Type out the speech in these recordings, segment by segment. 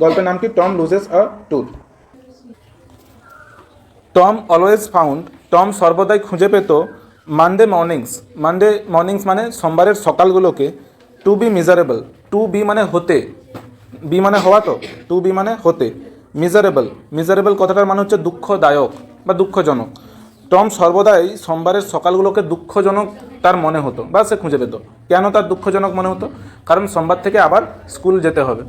গল্পের নাম কি? Tom loses a tooth. Tom always found, Tom সর্বদাই খুঁজে পেত মানডে মর্নিংস মানে সোমবারের সকালগুলোকে to be miserable. To be মানে হতে, বি মানে হওয়া, তো টু বি মানে হতে। মিজারেবল কথাটার মানে হচ্ছে দুঃখদায়ক বা দুঃখজনক। টম সর্বদাই সোমবারের সকালগুলোকে দুঃখজনক তার মনে হতো বা সে খুঁজে পেত। কেন তার দুঃখজনক মনে হতো? কারণ সোমবার থেকে আবার স্কুল যেতে হবে।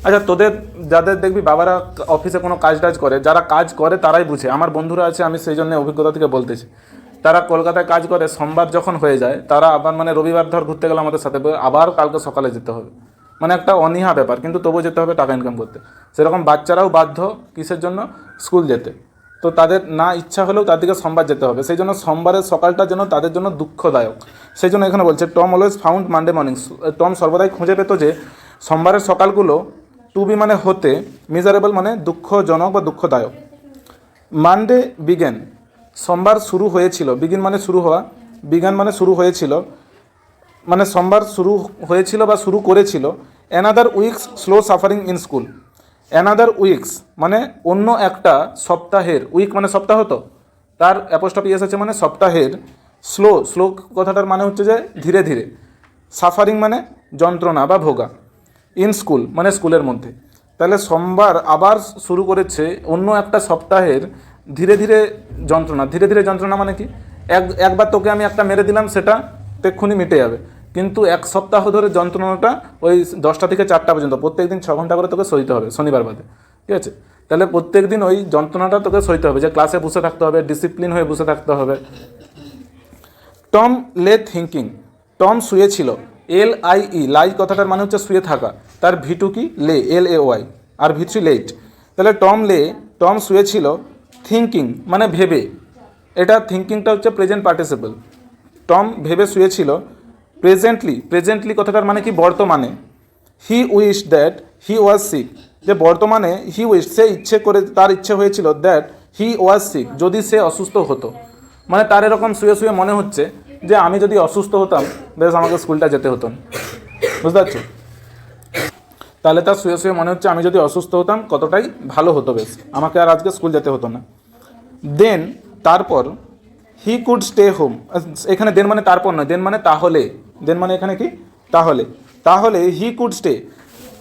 আচ্ছা, তোদের যাদের দেখবি বাবারা অফিসে কোনো কাজ টাজ করে, যারা কাজ করে তারাই বুঝে। আমার বন্ধুরা আছে, আমি সেই জন্য অভিজ্ঞতা থেকে বলতেছি। তারা কলকাতায় কাজ করে, সোমবার যখন হয়ে যায় তারা আবার মানে রবিবার ধর ঘুরতে গেলে আমাদের সাথে আবার কালকে সকালে যেতে হবে। মানে একটা অনীহা ব্যাপার, কিন্তু তবুও যেতে হবে টাকা ইনকাম করতে। সেরকম বাচ্চারাও বাধ্য কিসের জন্য? স্কুল যেতে। তো তাদের না ইচ্ছা হলেও তাদেরকে সোমবার যেতে হবে। সেই জন্য সোমবারের সকালটা যেন তাদের জন্য দুঃখদায়ক। সেই জন্য এখানে বলছে Tom always found Monday mornings. Tom সর্বদাই খুঁজে পেত যে সোমবারের সকালগুলো টু বি মানে হতে, মিজারেবল মানে দুঃখজনক বা দুঃখদায়ক। মানডে বিগেন, সোমবার শুরু হয়েছিল। বিগিন মানে শুরু হওয়া, বিজ্ঞান মানে শুরু হয়েছিল, মানে সোমবার শুরু হয়েছিল বা শুরু করেছিল। Another weeks slow suffering in school. Another weeks মানে অন্য একটা সপ্তাহের, উইক মানে সপ্তাহ, তো তার অ্যাপোস্ট্রফি এসেছে মানে সপ্তাহের। স্লো কথাটার মানে হচ্ছে যে ধীরে ধীরে। সাফারিং মানে যন্ত্রণা বা ভোগা। ইন স্কুল মানে স্কুলের মধ্যে। তাহলে সোমবার আবার শুরু করেছে অন্য একটা সপ্তাহের ধীরে ধীরে যন্ত্রণা। ধীরে ধীরে যন্ত্রণা মানে কি? একবার তোকে আমি একটা মেরে দিলাম, সেটা এক্ষুনি মিটে যাবে, কিন্তু এক সপ্তাহ ধরে যন্ত্রণাটা ওই 10টা থেকে 4টা পর্যন্ত প্রত্যেক দিন 6 ঘন্টা করে তোকে সইতে হবে, শনিবার বাদে। ঠিক আছে? তাহলে প্রত্যেক দিন ওই যন্ত্রণাটা তোকে সইতে হবে, যে ক্লাসে বসে থাকতে হবে, ডিসিপ্লিন হয়ে বসে থাকতে হবে। টম লে থিঙ্কিং, টম শুয়েছিল। লাই কথাটার মানে হচ্ছে শুয়ে থাকা। তার ভিটু কি? লে, LAY, আর ভিট্রি লেট। তাহলে টম শুয়েছিল। থিঙ্কিং মানে ভেবে, এটা থিঙ্কিংটা হচ্ছে প্রেজেন্ট পার্টিসিপল। টম ভেবে শুয়েছিল। প্রেজেন্টলি কথাটার মানে কি? বর্তমানে। He wish that he was sick, যে বর্তমানে হি উইশ সে ইচ্ছে করে, তার ইচ্ছে হয়েছিল, দ্যাট হি ওয়াজ সিক যদি সে অসুস্থ হতো। মানে তার এরকম শুয়ে শুয়ে মনে হচ্ছে যে আমি যদি অসুস্থ হতাম বেশ আমাকে স্কুলটা যেতে হতো না। বুঝতে পারছো? তাহলে তার শুয়ে শুয়ে মনে হচ্ছে আমি যদি অসুস্থ হতাম কতটাই ভালো হতো, বেশ আমাকে আর আজকে স্কুল যেতে হতো না। দেন তারপর হি কুড স্টে হোম। এখানে দেন মানে তারপর নয়, দেন মানে তাহলে। দেন মানে এখানে কি? তাহলে হি কুড স্টে।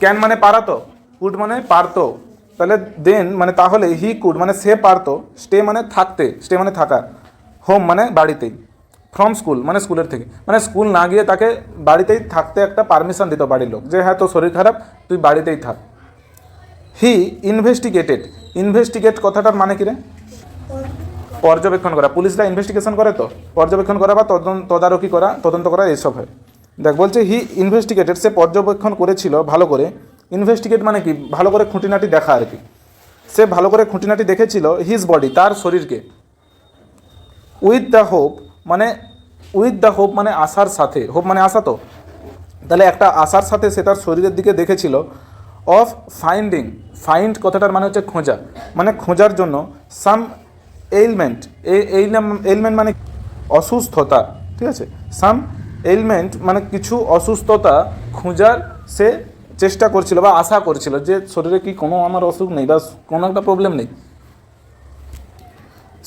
ক্যান মানে পারাতো, কুড মানে পারতো। তাহলে দেন মানে তাহলে হি কুড মানে সে পারতো, স্টে মানে থাকতে, স্টে মানে থাকা, হোম মানে বাড়িতেই, ফ্রম স্কুল মানে স্কুলের থেকে, মানে স্কুল না গিয়ে তাকে বাড়িতেই থাকতে একটা পারমিশন দিত বাড়ির লোক, যে হ্যাঁ তোর শরীর খারাপ, তুই বাড়িতেই থাক। হি ইনভেস্টিগেট কথাটার মানে কি রে? পর্যবেক্ষণ করা। পুলিশরা ইনভেস্টিগেশন করে, তো পর্যবেক্ষণ করা বা তদারকি করা, তদন্ত করা, এইসব হয়। দেখ বলছে হি ইনভেস্টিগেটেড, সে পর্যবেক্ষণ করেছিল ভালো করে। ইনভেস্টিগেট মানে কি? ভালো করে খুঁটিনাটি দেখা আর কি। সে ভালো করে খুঁটিনাটি দেখেছিল হিজ বডি, তার শরীরকে। উইথ দ্য হোপ মানে আশার সাথে, হোপ মানে আশা, তো তাহলে একটা আশার সাথে সে তার শরীরের দিকে দেখেছিল। অফ ফাইন্ড কথাটার মানে হচ্ছে খোঁজা, মানে খোঁজার জন্য। সাম এইলমেন্ট মানে অসুস্থতা। ঠিক আছে? সাম এইলমেন্ট মানে কিছু অসুস্থতা খোঁজার সে চেষ্টা করছিল বা আশা করছিল, যে শরীরে কি কোনো আমার অসুখ নেই বা কোনো একটা প্রবলেম নেই।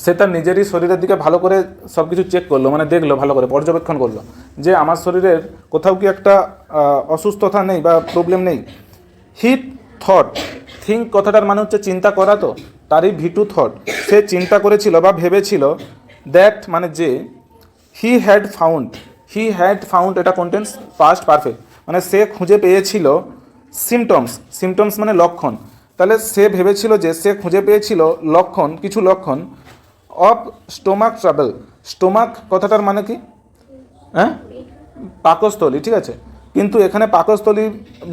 সে তার নিজেরই শরীরের দিকে ভালো করে সব কিছু চেক করলো, মানে দেখলো, ভালো করে পর্যবেক্ষণ করলো যে আমার শরীরের কোথাও কি একটা অসুস্থতা নেই বা প্রবলেম নেই। হি থট, থিঙ্ক কথাটার মানে হচ্ছে চিন্তা করা, তো তারই ভিটু থট, সে চিন্তা করেছিল বা ভেবেছিল। দ্যাট মানে যে। হি হ্যাড ফাউন্ড এটা কন্টেন্স পাস্ট পারফেক্ট, মানে সে খুঁজে পেয়েছিল। সিমটমস মানে লক্ষণ। তাহলে সে ভেবেছিল যে সে খুঁজে পেয়েছিল লক্ষণ, কিছু লক্ষণ। অফ স্টোমাক কথাটার মানে কি? হ্যাঁ, পাকস্থলী। ঠিক আছে, কিন্তু এখানে পাকস্থলী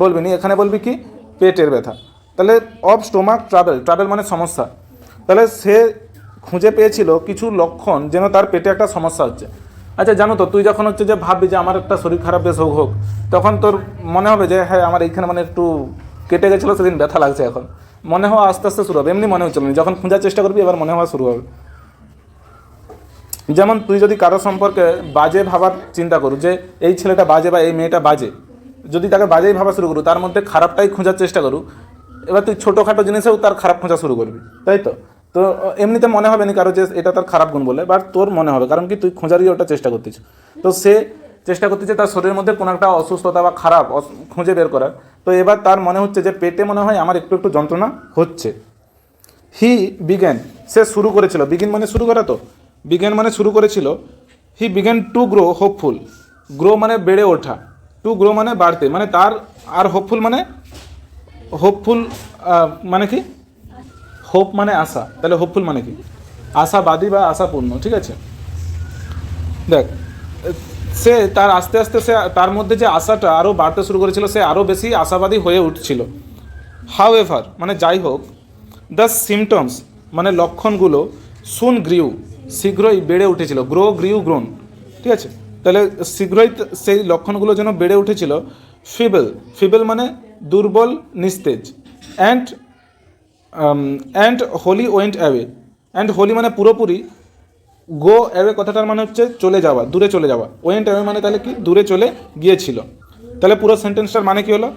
বলবি নি, এখানে বলবি কি? পেটের ব্যথা। তাহলে অফ স্টোমাক ট্রাভেল মানে সমস্যা। তাহলে সে খুঁজে পেয়েছিল কিছু লক্ষণ যেন তার পেটে একটা সমস্যা হচ্ছে। আচ্ছা, জানো তো তুই যখন হচ্ছে যে ভাববি যে আমার একটা শরীর খারাপ বেশ হোক, তখন তোর মনে হবে যে হ্যাঁ আমার এইখানে মানে একটু কেটে গেছিলো, সেদিন ব্যথা লাগছে, এখন মনে হওয়া আস্তে আস্তে শুরু হবে। এমনি মনে হচ্ছিল না, যখন খোঁজার চেষ্টা করবি এবার মনে হওয়া শুরু হবে। যেমন তুই যদি কারো সম্পর্কে বাজে ভাবার চিন্তা করু, যে এই ছেলেটা বাজে বা এই মেয়েটা বাজে, যদি তাকে বাজেই ভাবা শুরু করু, তার মধ্যে খারাপটাই খোঁজার চেষ্টা করু, এবার তুই ছোটোখাটো জিনিসেও তার খারাপ খোঁজা শুরু করবি, তাই তো। তো এমনিতে মনে হবে না কারো যে এটা তার খারাপ গুণ বলে, বাট তোর মনে হবে, কারণ কি তুই খোঁজারই ওটা চেষ্টা করতিস। তো সে চেষ্টা করতেছে তার শরীরের মধ্যে কোনো একটা অসুস্থতা বা খারাপ খুঁজে বের করার। তো এবার তার মনে হচ্ছে যে পেটে মনে হয় আমার একটু একটু যন্ত্রণা হচ্ছে। হি বিজ্ঞান, সে শুরু করেছিল, বিগিন মানে শুরু করা, তো বিজ্ঞান মানে শুরু করেছিল। হি began to grow hopeful, grow মানে বেড়ে ওঠা, টু গ্রো মানে বাড়তে, মানে তার, আর হোপফুল মানে হোপফুল মানে কি, হোপ মানে আশা, তাহলে হোপফুল মানে কি আশাবাদী বা আশাপূর্ণ, ঠিক আছে। দেখ, সে তার আস্তে আস্তে সে তার মধ্যে যে আশাটা আরও বাড়তে শুরু করেছিল, সে আরও বেশি আশাবাদী হয়ে উঠছিল। হাউ এভার মানে যাই হোক, দ্য সিমটমস মানে লক্ষণগুলো, সুন গ্রিউ শীঘ্রই বেড়ে উঠেছিল, গ্রো গ্রিউ গ্রোন, ঠিক আছে। তাহলে শীঘ্রই সেই লক্ষণগুলো যেন বেড়ে উঠেছিল। ফিবেল, ফিবেল মানে দুর্বল নিস্তেজ। And and wholly went away, and wholly মানে পুরোপুরি, গো অ্যাওয়ে কথাটার মানে হচ্ছে চলে যাওয়া, দূরে চলে যাওয়া, ওয়েন্ট অ্যাওয়ে মানে তাহলে কি দূরে চলে গিয়েছিল। তাহলে পুরো সেন্টেন্সটার মানে কি হলো,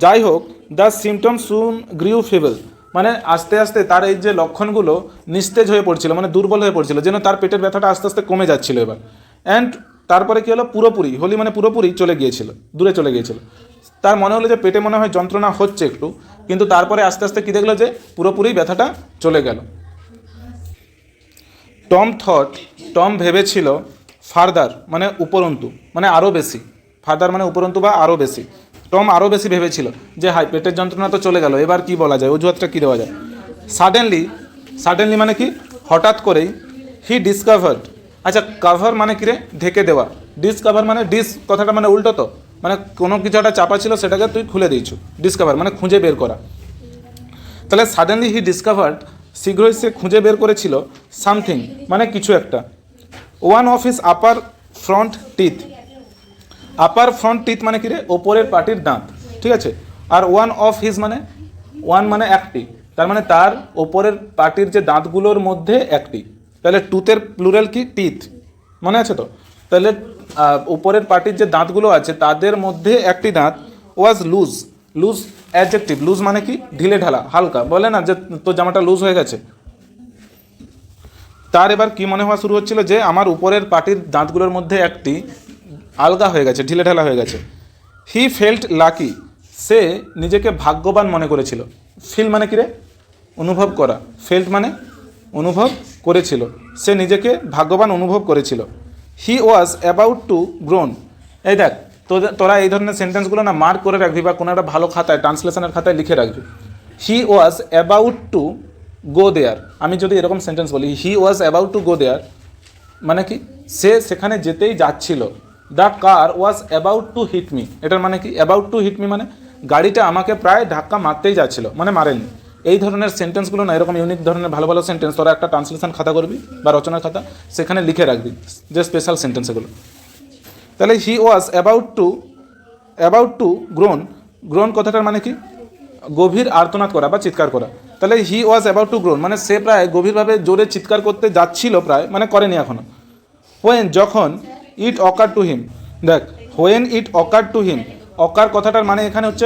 যাই হোক দ্য সিমটম সুন গ্রিউ ফিবেল, মানে আস্তে আস্তে তার এই যে লক্ষণগুলো নিস্তেজ হয়ে পড়ছিল, মানে দুর্বল হয়ে পড়ছিল, যেন তার পেটের ব্যথাটা আস্তে আস্তে কমে যাচ্ছিল এবার। অ্যান্ড তারপরে কি হলো, পুরোপুরি, হোলি মানে পুরোপুরি চলে গিয়েছিল, দূরে চলে গিয়েছিল। তার মনে হলো যে পেটে মনে হয় যন্ত্রণা হচ্ছে একটু, কিন্তু তারপরে আস্তে আস্তে কী দেখলো যে পুরোপুরি ব্যথাটা চলে গেল। টম থট, টম ভেবেছিল, ফার্দার মানে উপরন্তু, মানে আরও বেশি, ফার্দার মানে উপরন্তু বা আরও বেশি। টম আরও বেশি ভেবেছিল যে হাই পেটের যন্ত্রণা তো চলে গেল, এবার কি বলা যায়, অজুহাতটা কী দেওয়া যায়। সাডেনলি, সাডেনলি মানে কি হঠাৎ করেই। হি ডিসকভার্ড, আচ্ছা কাভার মানে কি রে, ঢেকে দেওয়া। ডিসকভার মানে ডিস কথাটা মানে উল্টো, তো মানে কোনো কিছু একটা চাপা ছিল সেটাকে তুই খুলে দিয়েছো। ডিসকভার মানে খুঁজে বের করা। তাহলে সাডেনলি হি ডিসকভার্ড, শীঘ্রই সে খুঁজে বের করেছিল, সামথিং মানে কিছু একটা। One of his upper front teeth, upper front teeth মানে কি রে, ওপরের পাটির দাঁত, ঠিক আছে। আর ওয়ান অফ হিজ মানে, ওয়ান মানে একটি, তার মানে তার ওপরের পাটির যে দাঁতগুলোর মধ্যে একটি। তাহলে টুথের প্লুরাল কি, টিথ, মনে আছে তো। তাহলে উপরের পাটির যে দাঁতগুলো আছে তাদের মধ্যে একটি দাঁত ওয়াজ লুজ, লুজ অ্যাডজেক্টিভ, লুজ মানে কি ঢিলে ঢালা, হালকা, বলে না যে তোর জামাটা লুজ হয়ে গেছে। তার এবার কি মনে হওয়া শুরু হচ্ছিল যে আমার উপরের পাটির দাঁতগুলোর মধ্যে একটি আলগা হয়ে গেছে, ঢিলে ঢালা হয়ে গেছে। হি ফেল্ট লাকি, সে নিজেকে ভাগ্যবান মনে করেছিল। ফিল মানে কি রে, অনুভব করা, ফেল্ট মানে অনুভব করেছিল, সে নিজেকে ভাগ্যবান অনুভব করেছিল। হি ওয়াজ অ্যাবাউট টু গ্রোন, এই দেখ তোরা এই ধরনের সেন্টেন্সগুলো না মার্ক করে রাখবি বা কোনো একটা ভালো খাতায়, ট্রান্সলেশনের খাতায় লিখে রাখবি। হি ওয়াজ অ্যাবাউট টু গো দেয়ার, আমি যদি এরকম সেন্টেন্স বলি, হি ওয়াজ অ্যাবাউট টু গো দেয়ার মানে কি সে সেখানে যেতেই যাচ্ছিল। The car was about to hit me, এটার মানে কি, অ্যাবাউট টু হিট মি মানে গাড়িটা আমাকে প্রায় ধাক্কা মারতেই যাচ্ছিল, মানে মারেনি। এই ধরনের সেন্টেন্সগুলো না, এরকম ইউনিক ধরনের ভালো ভালো সেন্টেন্স তোরা একটা ট্রান্সলেশন খাতা করবি বা রচনার খাতা, সেখানে লিখে রাখবি যে স্পেশাল সেন্টেন্স এগুলো। তাহলে he was about to groan, groan কথাটার মানে কি গভীর আর্তনাদ করা বা চিৎকার করা। তাহলে he was about to grown মানে সে প্রায় গভীরভাবে জোরে চিৎকার করতে যাচ্ছিল, প্রায় মানে করেনি এখনো। হোয়েন যখন, ইট অকার টু হিম, দেখ when it ochre to him, অকার কথাটার মানে এখানে হচ্ছে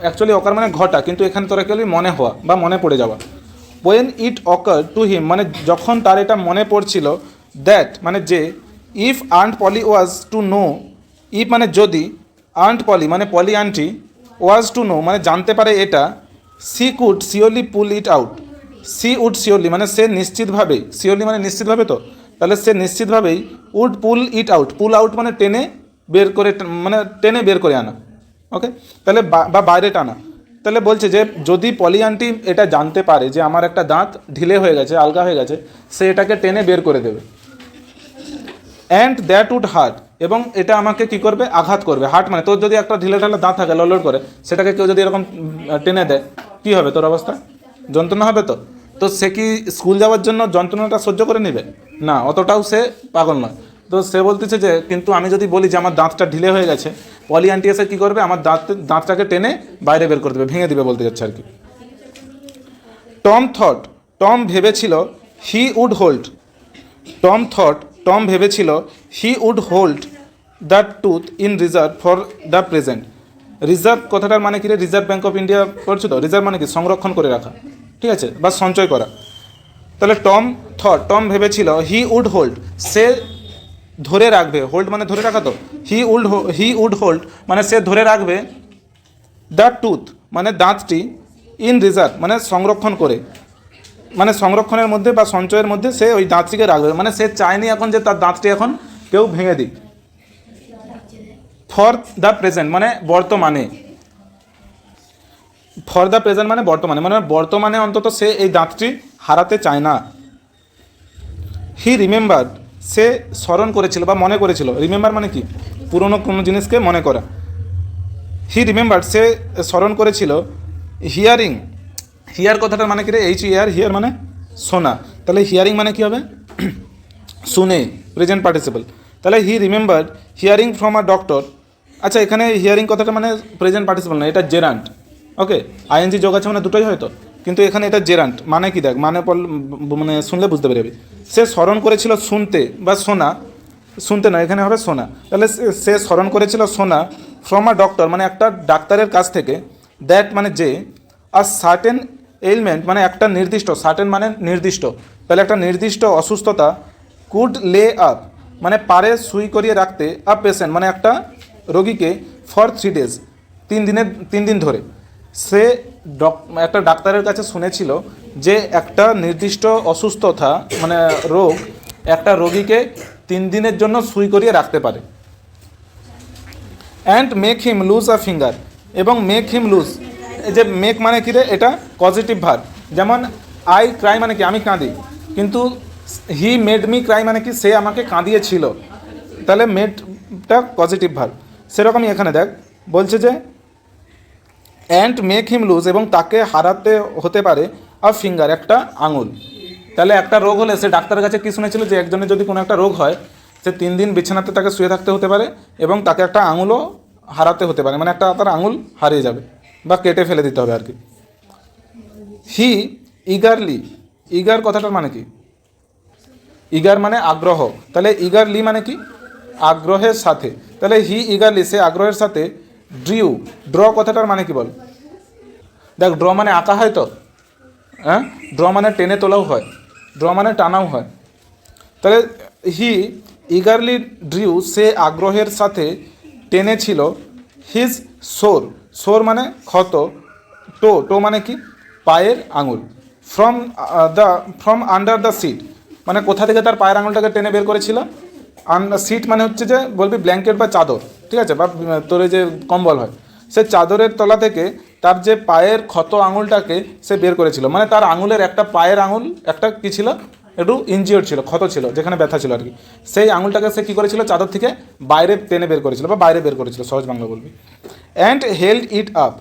অ্যাকচুয়ালি অকার মানে ঘটা, কিন্তু এখানে তোরা কি মনে হওয়া বা মনে পড়ে যাওয়া। When it ochre to him মানে যখন তার এটা মনে পড়ছিল, দ্যাট মানে যে, if aunt Polly was to know, if মানে যদি, আন্ট পলি মানে Polly aunty, was to know মানে জানতে পারে এটা, she could surely pull it out, she would surely মানে সে নিশ্চিতভাবেই, সিওরলি মানে নিশ্চিতভাবে, তো তাহলে সে নিশ্চিতভাবেই would pull it out, pull out মানে টেনে বের করে, মানে টেনে বের করে আনা, ওকে। তাহলে বা বাইরে টানা। তাহলে বলছে যে যদি পলি আন্টি এটা জানতে পারে যে আমার একটা দাঁত ঢিলে হয়ে গেছে, আলগা হয়ে গেছে, সে এটাকে টেনে বের করে দেবে। অ্যান্ড দ্যাট উড হার্ট, এবং এটা আমাকে কি করবে, আঘাত করবে। হার্ট মানে তোর যদি একটা ঢিলে ঢালা দাঁত থাকে লড়লড় করে, সেটাকে কেউ যদি এরকম টেনে দেয়, কী হবে তোর অবস্থা, যন্ত্রণা হবে তো। তো সে কি স্কুল যাওয়ার জন্য যন্ত্রণাটা সহ্য করে নেবে না, অতটাও সে পাগল নয়। তো সে বলতেছে যে কিন্তু আমি যদি বলি যে আমার দাঁতটা ঢিলে হয়ে গেছে, পলি আন্টি এসে কী করবে, আমার দাঁতটাকে টেনে বাইরে বের করে দেবে, ভেঙে দিবে, বলতে যাচ্ছে আর কি। টম থট, টম ভেবেছিল, he would hold, Tom thought Tom ভেবেছিল, he would hold the tooth in reserve for the present, reserve কথাটার মানে কি রে, রিজার্ভ ব্যাঙ্ক অফ ইন্ডিয়া পড়ছো তো, রিজার্ভ মানে কি সংরক্ষণ করে রাখা, ঠিক আছে, বা সঞ্চয় করা। তাহলে টম ভেবেছিল হি উড হোল্ড, সে ধরে রাখবে, হোল্ড মানে ধরে রাখা তো, হি উড হোল্ড মানে সে ধরে রাখবে, দ্য টুথ মানে দাঁতটি, ইন রিজার্ভ মানে সংরক্ষণ করে, মানে সংরক্ষণের মধ্যে বা সঞ্চয়ের মধ্যে সে ওই দাঁতটিকে রাখবে, মানে সে চায়নি এখন যে তার দাঁতটি এখন কেউ ভেঙে দিক। ফর দ্য প্রেজেন্ট মানে বর্তমানে, ফর দ্য প্রেজেন্ট মানে বর্তমানে, মানে বর্তমানে অন্তত সে এই দাঁতটি হারাতে চায় না। হি রিমেম্বার্ড সে স্মরণ করেছিল বা মনে করেছিল, রিমেম্বার মানে কি পুরনো কোনো জিনিসকে মনে করা। হি রিমেম্বার্ড সে স্মরণ করেছিল, হিয়ার কথাটার মানে কি রে, হিয়ার মানে শোনা, তাহলে হিয়ারিং মানে কি হবে শুনে, প্রেজেন্ট পার্টিসিপল। তাহলে হি remembered hearing from a doctor. আচ্ছা এখানে হিয়ারিং কথাটা মানে প্রেজেন্ট পার্টিসিপল না, এটা জেরান্ট, ওকে, আইএনজি যোগ আছে মানে দুটোই হয়তো, কিন্তু এখানে এটা জেরান্ট মানে কি দেখ, মানে মানে শুনলে বুঝতে পারবি। সে স্মরণ করেছিল শুনতে বা শোনা, শুনতে না এখানে হবে শোনা, তাহলে সে স্মরণ করেছিল শোনা ফ্রম আ ডক্টর মানে একটা ডাক্তারের কাছ থেকে, দ্যাট মানে যে, আর সার্টেন এলিমেন্ট মানে একটা নির্দিষ্ট, সার্টেন মানে নির্দিষ্ট, তাহলে একটা নির্দিষ্ট অসুস্থতা, কুড লে আপ মানে পারে সুই করিয়ে রাখতে, আ পেশেন্ট মানে একটা রোগীকে, ফর 3 days 3 দিন ধরে। সে একটা ডাক্তারের কাছে শুনেছিল যে একটা নির্দিষ্ট অসুস্থতা মানে রোগ একটা রোগীকে 3 দিনের জন্য সুই করিয়ে রাখতে পারে। And make him lose a finger, এবং মেক হিম লুজ, এই যে মেক মানে কি রে, এটা পজিটিভ ভার্ব, যেমন আই ক্রাই মানে কি আমি কাঁদি, কিন্তু হি মেড মি ক্রাই মানে কি সে আমাকে কাঁদিয়েছিল, তাহলে মেডটা পজিটিভ ভার্ব। সেরকমই এখানে দেখ বলছে যে অ্যান্ড মেক হিম লুজ এবং তাকে হারাতে হতে পারে আ ফিঙ্গার একটা আঙুল। তাহলে একটা রোগ হলে সে ডাক্তারের কাছে কী শুনেছিল যে একজনের যদি কোনো একটা রোগ হয় সে 3 দিন বিছানাতে তাকে শুয়ে থাকতে হতে পারে এবং তাকে একটা আঙুলও হারাতে হতে পারে, মানে একটা তার আঙুল হারিয়ে যাবে বা কেটে ফেলে দিতে হবে আর কি। হি ইগারলি, ইগার কথাটার মানে কি, ইগার মানে আগ্রহ, তাহলে ইগারলি মানে কি আগ্রহের সাথে, তাহলে হি ইগারলি সে আগ্রহের সাথে, ড্র কথাটার মানে কি বল, দেখ ড্র মানে আঁকা হয় তো, হ্যাঁ, ড্র মানে টেনে তোলাও হয়, ড্র মানে টানাও হয়, তাহলে হি ইগারলি ড্রিউ সে আগ্রহের সাথে টেনেছিল, হিজ সোর মানে ক্ষত, টো মানে কি পায়ের আঙুল, ফ্রম আন্ডার দ্য সিট মানে কোথা থেকে তার পায়ের আঙুলটাকে টেনে বের করেছিল, সিট মানে হচ্ছে যে বলবি ব্ল্যাঙ্কেট বা চাদর, ঠিক আছে, বা তোর যে কম্বল হয় সে চাদরের তলা থেকে তার যে পায়ের ক্ষত আঙুলটাকে সে বের করেছিল, মানে তার আঙুলের একটা পায়ের আঙুল একটা কী ছিল, একটু ইনজিওর্ড ছিল, ক্ষত ছিল, যেখানে ব্যথা ছিল আর কি, সেই আঙুলটাকে সে কী করেছিল চাদর থেকে বাইরে টেনে বের করেছিল বা বাইরে বের করেছিল, সহজ বাংলা বলবি। And held it up,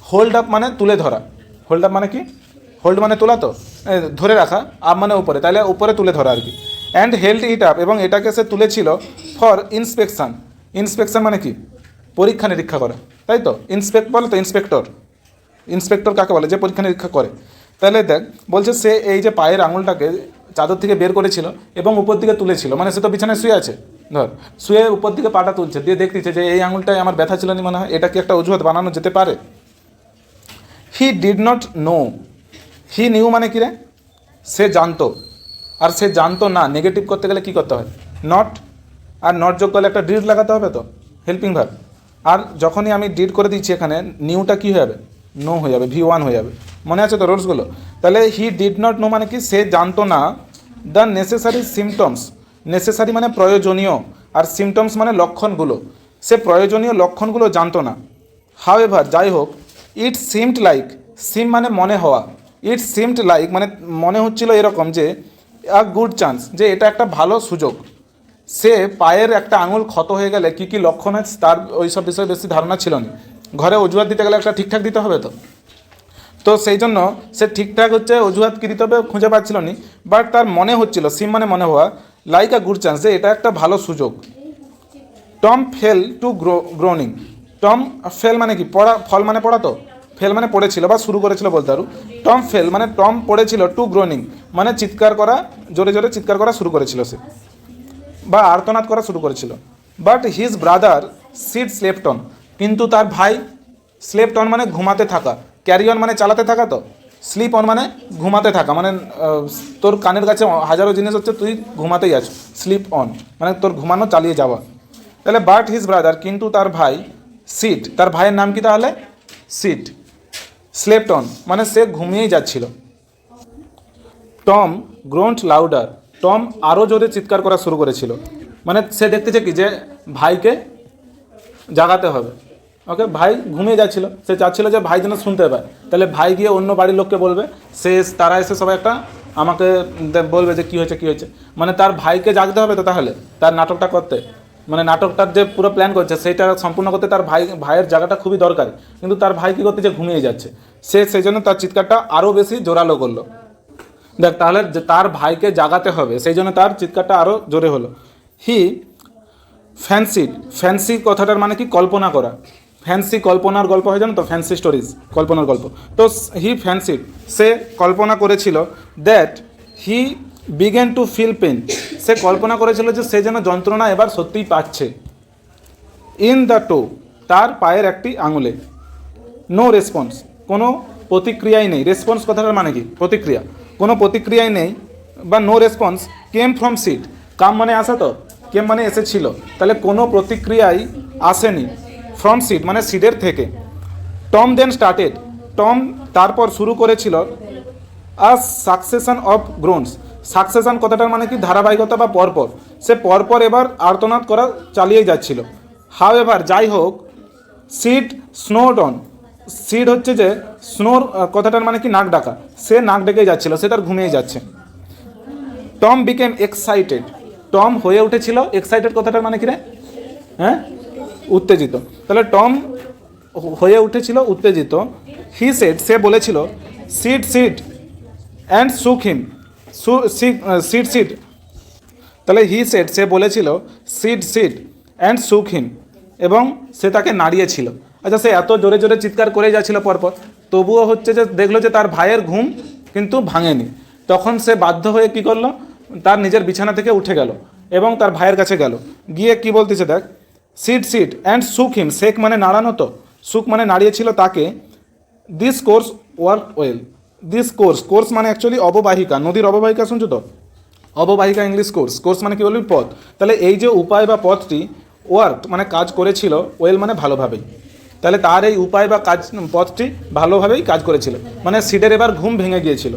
hold up মানে তুলে ধরা, হোল্ড আপ মানে কি, হোল্ড মানে তোলা তো, ধরে রাখা, আপ মানে উপরে, তাহলে উপরে তুলে ধরা আর কি। অ্যান্ড হেল্ড ইট আপ এবং এটাকে সে তুলেছিল ফর ইন্সপেকশন, ইন্সপেকশন মানে কি পরীক্ষা নিরীক্ষা করা, তাই তো, ইন্সপেক্ট বলে তো, ইন্সপেক্টর কাকে বলে, যে পরীক্ষা নিরীক্ষা করে। তাহলে দেখ বলছে সে এই যে পায়ের আঙুলটাকে চাদর থেকে বের করেছিল এবং উপর দিকে তুলেছিল, মানে সে তো বিছানায় শুয়ে আছে, ধর শুয়ে উপর দিকে পাটা তুলছে, দিয়ে দেখতেছে যে এই আঙুলটায় আমার ব্যথা ছিল না, মনে হয় এটা কি একটা অজুহাত বানানো যেতে পারে। He did not know, he knew মানে কি রে, সে জানতো, আর সে জানতো না নেগেটিভ করতে গেলে কি করতে হয়, নট, আর নট যোগ করলে একটা ডিড লাগাতে হবে তো, হেল্পিং ভার্ব, আর যখনই আমি ডিড করে দিচ্ছি এখানে নিউটা কী হয়ে যাবে, নো হয়ে যাবে, V1 হয়ে যাবে, মনে আছে তো রোলসগুলো। তাহলে হি ডিড নট নো মানে কি সে জানতো না দ্য নেসেসারি সিমটমস, নেসেসারি মানে প্রয়োজনীয়, আর সিমটমস মানে লক্ষণগুলো, সে প্রয়োজনীয় লক্ষণগুলো জানতো না। হাউএভার যাই হোক, ইট সিমড লাইক, সিম মানে মনে হওয়া, ইট সিমড লাইক মানে মনে হচ্ছিল এরকম যে আ গুড চান্স, যে এটা একটা ভালো সুযোগ। সে পায়ের একটা আঙুল ক্ষত হয়ে গেলে কী কী লক্ষণ হয় তার ওই সব বিষয়ে বেশি ধারণা ছিল না, ঘরে অজুহাত দিতে গেলে একটা ঠিকঠাক দিতে হবে তো, তো সেই জন্য সে ঠিকঠাক হচ্ছে অজুহাত কী দিতে হবে খুঁজে পাচ্ছিল না, বাট তার মনে হচ্ছিল, সিম মানে মনে হওয়া, লাইক আ গুড চান্স যে এটা একটা ভালো সুযোগ। Tom fail to Groening, Tom fail মানে কি পড়া, ফল মানে পড়া তো, ফেল মানে পড়েছিল বা শুরু করেছিল বলতে পারো, টম ফেল মানে টম পড়েছিল, টু গ্রোনিং মানে চিৎকার করা, জোরে জোরে চিৎকার করা শুরু করেছিল সে, বা আর্তনাদ করা শুরু করেছিল। But his brother seed slept on, কিন্তু তার ভাই স্লেপ্ট অন মানে ঘুমাতে থাকা, ক্যারি অন মানে চালাতে থাকা, তো স্লিপ অন মানে ঘুমাতে থাকা, মানে তোর কানের কাছে হাজারো জিনিস হচ্ছে, তুই ঘুমাতেই আছো। স্লিপ অন মানে তোর ঘুমানো চালিয়ে যাওয়া। তাহলে বাট হিজ ব্রাদার, কিন্তু তার ভাই, সিট, তার ভাইয়ের নাম কি তাহলে? সিট। স্লেপ্ট অন মানে সে ঘুমিয়েই যাচ্ছিল। টম গ্রোন্ট লাউডার, টম আরও জোরে চিৎকার করা শুরু করেছিল, মানে সে দেখতেছে কি যে ভাইকে জাগাতে হবে। ওকে, ভাই ঘুমিয়ে যাচ্ছিল, সে চাচ্ছিল যে ভাই যেন শুনতে পায়, তাহলে ভাই গিয়ে অন্য বাড়ির লোককে বলবে, তারা এসে সবাই একটা আমাকে বলবে যে কী হয়েছে কী হয়েছে, মানে তার ভাইকে জাগতে হবে তো, তাহলে তার নাটকটা করতে, মানে নাটকটার যে পুরো প্ল্যান করছে সেইটা সম্পূর্ণ করতে তার ভাইয়ের জায়গাটা খুবই দরকারি, কিন্তু তার ভাই কী করতে, যে ঘুমিয়ে যাচ্ছে, সেই জন্য তার চিৎকারটা আরও বেশি জোরালো করলো। দেখ তাহলে তার ভাইকে জাগাতে হবে, সেই জন্য তার চিৎকারটা আরও জোরে হলো। হি ফ্যান্সিড, ফ্যান্সি কথাটার মানে কি? কল্পনা করা। ফ্যান্সি কল্পনার গল্প হয়, জানো তো, ফ্যান্সি স্টোরিজ, কল্পনার গল্প। তো হি ফ্যান্সিড, সে কল্পনা করেছিল, that he began to feel pain, সে কল্পনা করেছিল যে সে যেন যন্ত্রণা এবার সত্যিই পাচ্ছে। ইন দ্য টো, তার পায়ের একটি আঙুলে। নো রেসপন্স, কোনো প্রতিক্রিয়াই নেই। রেসপন্স কথাটার মানে কি? প্রতিক্রিয়া। কোনো প্রতিক্রিয়াই নেই বা no response. Came from Sid, come মানে আসা, তো কেম মানে এসেছিল, তাহলে কোনো প্রতিক্রিয়াই আসেনি। ফ্রম সিট মানে সিডের থেকে। টম দেন স্টার্টেড, টম তারপর শুরু করেছিল আ সাকসেশন অফ গ্রোনস। সাকসেশন কথাটার মানে কি? ধারাবাহিকতা বা পরপর। সে পরপর এবার আর্তনাদ করা চালিয়েই যাচ্ছিল। হাউ এভার, যাই হোক, সিড স্নোড অন, সিড হচ্ছে যে স্নোর কথাটার মানে কি? নাক ডাকা। সে নাক ডেকেই যাচ্ছিল, সে তার ঘুমিয়ে যাচ্ছে। টম বিকেম এক্সাইটেড, টম হয়ে উঠেছিল। এক্সাইটেড কথাটার মানে কি রে? হ্যাঁ, উত্তেজিত। তাহলে টম হয়ে উঠেছিল উত্তেজিত। হি সেড, সে বলেছিল, Sid Sid and shook him, Sid Sid. তাহলে হি সেড, সে বলেছিল, Sid Sid and shook him, এবং সে তাকে নাড়িয়েছিল। আচ্ছা, সে এত জোরে জোরে চিৎকার করে যাচ্ছিল পরপর, তবুও হচ্ছে যে দেখলো যে তার ভাইয়ের ঘুম কিন্তু ভাঙেনি। তখন সে বাধ্য হয়ে কি করলো? তার নিজের বিছানা থেকে উঠে গেল এবং তার ভাইয়ের কাছে গেল। গিয়ে কি বলতেছে দেখ, Sid Sid and shook him, shake মানে নাড়ানো, তো সুক মানে নাড়িয়েছিল তাকে। This course work well, this course, course মানে অ্যাকচুয়ালি অববাহিকা, নদীর অববাহিকা, শুনছো তো? অববাহিকা ইংলিশ কোর্স, কোর্স মানে কি বলবি? পথ। তাহলে এই যে উপায় বা পথটি, ওয়ার্ক মানে কাজ করেছিল, ওয়েল মানে ভালোভাবেই। তাহলে তার এই উপায় বা কাজ পথটি ভালোভাবেই কাজ করেছিল, মানে সিডের এবার ঘুম ভেঙে গিয়েছিল।